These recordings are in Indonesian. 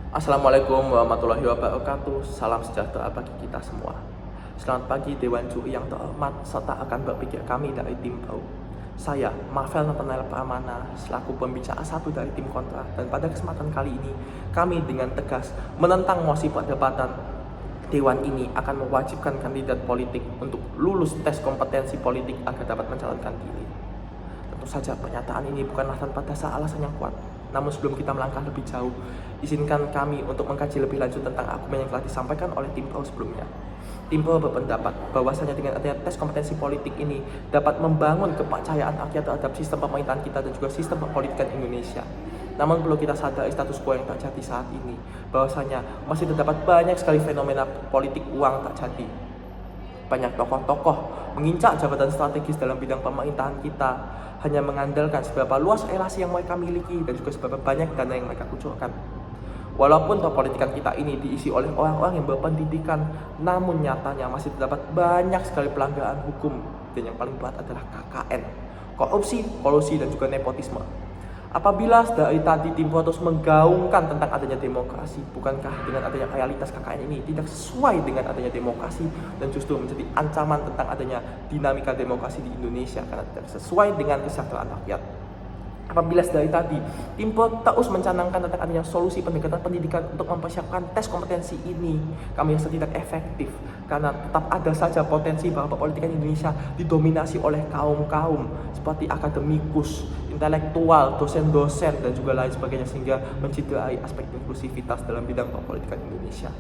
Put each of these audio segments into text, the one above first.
Assalamualaikum warahmatullahi wabarakatuh. Salam sejahtera bagi kita semua. Selamat pagi Dewan Juri yang terhormat serta akan berpikir kami dari tim Bau. Saya, Marvel Nathanael Pramana, selaku pembicara satu dari tim kontra, dan pada kesempatan kali ini, kami dengan tegas menentang mosi perdebatan Dewan ini akan mewajibkan kandidat politik untuk lulus tes kompetensi politik agar dapat mencalonkan diri. Tentu saja pernyataan ini bukanlah tanpa dasar alasan yang kuat. Namun sebelum kita melangkah lebih jauh, izinkan kami untuk mengkaji lebih lanjut tentang argumen yang telah disampaikan oleh tim Pro sebelumnya. Tim Pro berpendapat bahwasanya dengan adanya tes kompetensi politik ini dapat membangun kepercayaan rakyat terhadap sistem pemerintahan kita dan juga sistem perpolitikan Indonesia. Namun perlu kita sadari status quo yang terjadi saat ini, bahwasanya masih terdapat banyak sekali fenomena politik uang terjadi. Banyak tokoh-tokoh mengincar jabatan strategis dalam bidang pemerintahan kita hanya mengandalkan seberapa luas relasi yang mereka miliki dan juga seberapa banyak dana yang mereka kucurkan. Walaupun perpolitikan kita ini diisi oleh orang-orang yang berpendidikan, namun nyatanya masih terdapat banyak sekali pelanggaran hukum, dan yang paling berat adalah KKN, korupsi, kolusi, dan juga nepotisme. Apabila dari tadi tim Pro terus menggaungkan tentang adanya demokrasi, bukankah dengan adanya realitas KKN ini tidak sesuai dengan adanya demokrasi dan justru menjadi ancaman tentang adanya dinamika demokrasi di Indonesia karena tidak sesuai dengan kesejahteraan rakyat? Apabila dari tadi tim Pro terus mencanangkan tentang adanya solusi pendekatan pendidikan untuk mempersiapkan tes kompetensi ini, kami rasa tidak efektif karena tetap ada saja potensi bahwa politikan Indonesia didominasi oleh kaum-kaum seperti akademikus, intelektual, dosen-dosen dan juga lain sebagainya sehingga menciderai aspek inklusivitas dalam bidang perpolitikan Indonesia.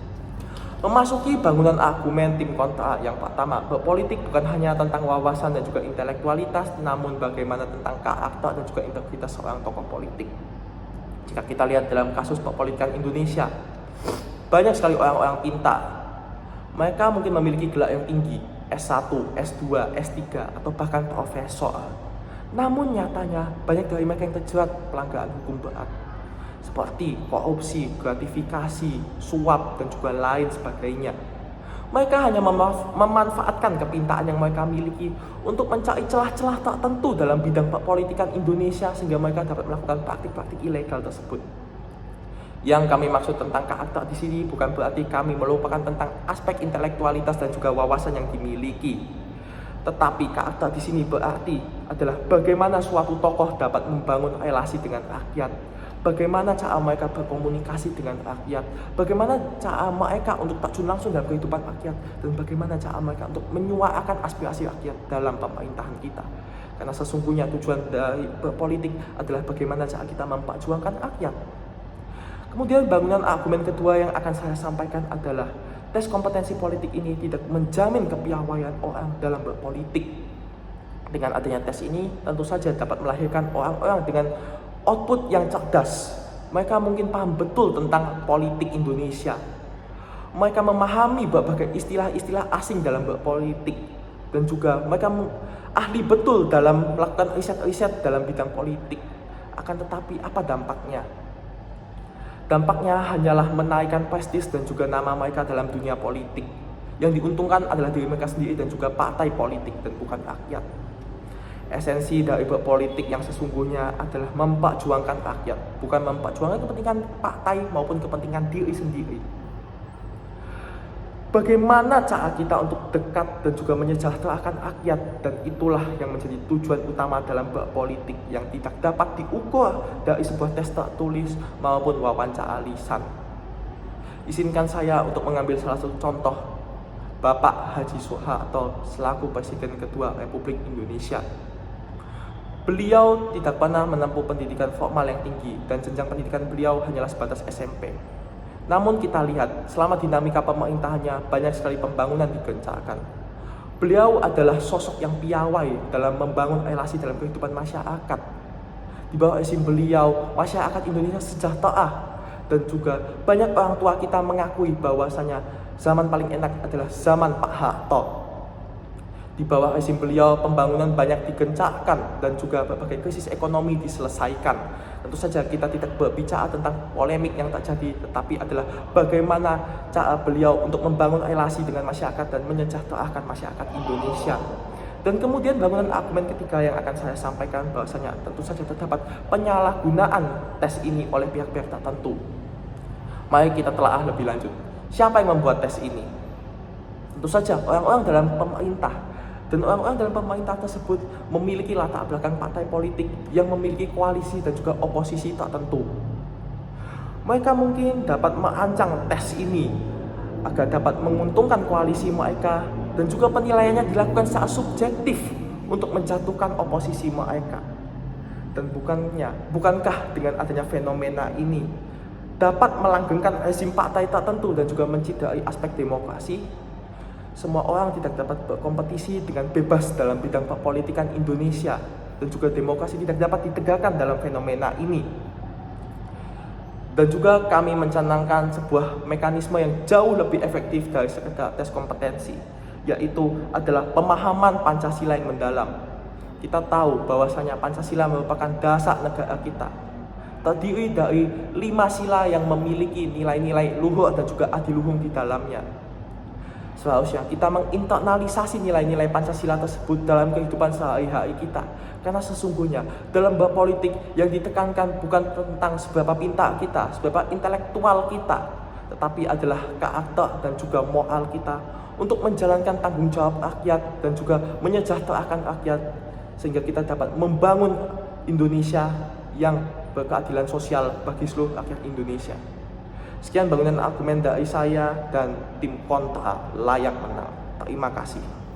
Memasuki bangunan argumen tim kontra yang pertama, berpolitik bukan hanya tentang wawasan dan juga intelektualitas, namun bagaimana tentang karakter dan juga integritas seorang tokoh politik. Jika kita lihat dalam kasus perpolitikan Indonesia, banyak sekali orang-orang pintar. Mereka mungkin memiliki gelar yang tinggi, S1, S2, S3, atau bahkan profesor. Namun nyatanya banyak dari mereka yang terjerat pelanggaran hukum berat, seperti korupsi, gratifikasi, suap, dan juga lain sebagainya. Mereka hanya memanfaatkan kepintaran yang mereka miliki untuk mencari celah-celah tertentu dalam bidang perpolitikan Indonesia sehingga mereka dapat melakukan praktik-praktik ilegal tersebut. Yang kami maksud tentang karakter di sini bukan berarti kami melupakan tentang aspek intelektualitas dan juga wawasan yang dimiliki. Tetapi karakter di sini berarti adalah bagaimana suatu tokoh dapat membangun relasi dengan rakyat, bagaimana cara mereka berkomunikasi dengan rakyat, bagaimana cara mereka untuk terjun langsung dalam kehidupan rakyat, dan bagaimana cara mereka untuk menyuarakan aspirasi rakyat dalam pemerintahan kita. Karena sesungguhnya tujuan dari berpolitik adalah bagaimana cara kita memperjuangkan rakyat. Kemudian bangunan argumen kedua yang akan saya sampaikan adalah tes kompetensi politik ini tidak menjamin kepiawaian orang dalam berpolitik. Dengan adanya tes ini tentu saja dapat melahirkan orang-orang dengan output yang cerdas. Mereka mungkin paham betul tentang politik Indonesia. Mereka memahami berbagai istilah-istilah asing dalam berpolitik. Dan juga mereka ahli betul dalam melakukan riset-riset dalam bidang politik. Akan tetapi apa dampaknya? Dampaknya hanyalah menaikkan prestis dan juga nama mereka dalam dunia politik. Yang diuntungkan adalah diri mereka sendiri dan juga partai politik dan bukan rakyat. Esensi dari berpolitik yang sesungguhnya adalah memperjuangkan rakyat, bukan memperjuangkan kepentingan partai maupun kepentingan diri sendiri. Bagaimana cara kita untuk dekat dan juga menyejahterakan rakyat, dan itulah yang menjadi tujuan utama dalam berpolitik yang tidak dapat diukur dari sebuah tes tertulis maupun wawancara lisan. Izinkan saya untuk mengambil salah satu contoh Bapak Haji Soeharto selaku Presiden kedua Republik Indonesia. Beliau tidak pernah menempuh pendidikan formal yang tinggi dan jenjang pendidikan beliau hanyalah sebatas SMP. Namun kita lihat selama dinamika pemerintahannya banyak sekali pembangunan digencarkan. Beliau adalah sosok yang piawai dalam membangun relasi dalam kehidupan masyarakat. Di bawah rezim beliau, masyarakat Indonesia sejahtera dan juga banyak orang tua kita mengakui bahwasanya zaman paling enak adalah zaman Pak Harto. Di bawah rezim beliau, pembangunan banyak digencarkan dan juga berbagai krisis ekonomi diselesaikan. Tentu saja kita tidak berbicara tentang polemik yang terjadi, tetapi adalah bagaimana cara beliau untuk membangun relasi dengan masyarakat dan menyejahterakan masyarakat Indonesia. Dan kemudian bangunan argumen ketiga yang akan saya sampaikan bahwasanya tentu saja terdapat penyalahgunaan tes ini oleh pihak-pihak tertentu. Mari kita telaah lebih lanjut. Siapa yang membuat tes ini? Tentu saja orang-orang dalam pemerintah. Dan orang-orang dalam pemerintah tersebut memiliki latar belakang partai politik yang memiliki koalisi dan juga oposisi tertentu. Mereka mungkin dapat merancang tes ini agar dapat menguntungkan koalisi mereka, dan juga penilaiannya dilakukan secara subjektif untuk menjatuhkan oposisi mereka. Dan bukankah dengan adanya fenomena ini dapat melanggengkan rezim partai tertentu dan juga mencidrai aspek demokrasi? Semua orang tidak dapat berkompetisi dengan bebas dalam bidang perpolitikan Indonesia, dan juga demokrasi tidak dapat ditegakkan dalam fenomena ini. Dan juga kami mencanangkan sebuah mekanisme yang jauh lebih efektif dari sekedar tes kompetensi, yaitu adalah pemahaman Pancasila yang mendalam. Kita tahu bahwasanya Pancasila merupakan dasar negara kita, terdiri dari 5 sila yang memiliki nilai-nilai luhur dan juga adiluhung di dalamnya. Seharusnya kita menginternalisasi nilai-nilai Pancasila tersebut dalam kehidupan sehari-hari kita. Karena sesungguhnya dalam berpolitik yang ditekankan bukan tentang seberapa pintar kita, seberapa intelektual kita, tetapi adalah karakter dan juga moral kita untuk menjalankan tanggung jawab rakyat dan juga menyejahterakan rakyat, sehingga kita dapat membangun Indonesia yang berkeadilan sosial bagi seluruh rakyat Indonesia. Sekian bangunan argumen dari saya dan tim kontra layak menang. Terima kasih.